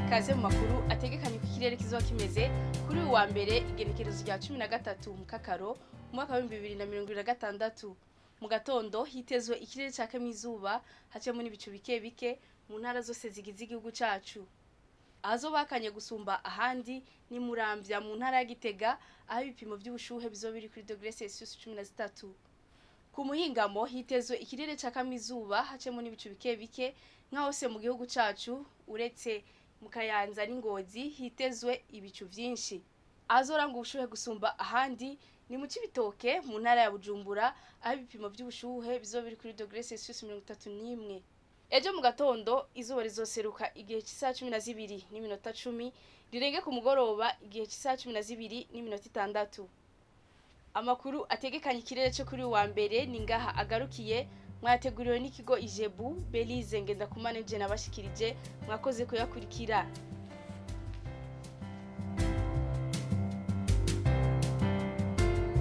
ikaze mu makuru ategekanye ku kirere kizoba kimeze kuri uyu wa mbere igenekerezo rya 13 mu kakaro mu mwaka wa 2026. Mu gatondo hitezwe ikirere caka mizuba hacemo n'ibicu bike bike mu ntara zose zigize igihugu cacu. Azo bakanye gusumba ahandi ni Muramvya mu ntara ya Gitega aho ibipimo by'ubushuhe bizobiri kuri °C 13. Ku muhingamo hitezwe ikirere caka mizuba hacemo n'ibicu bike bike nka hose mu gihugu cacu uretse mu Kayanza n'Ingozi hitezwe ibicu vyinshi. Azoranga ubushuhe gusumba ahandi ni mu Cibitoke mu ntara ya Bujumbura aho ibipimo by'ubushuhe bizobiri kuri °C 31. Ejo mu gatondo izuba rizoseruka igihe cy'isaha 12:10 rirenge ku mugoroba igihe cy'isaha 12:6. Amakuru ategekanye ikirere cyo kuri wa mbere ni ngaha agarukiye. Mwateguriwe n'ikigo Ijebu Belize Ngendakumana je nabashikirije mwakoze kuyakurikira.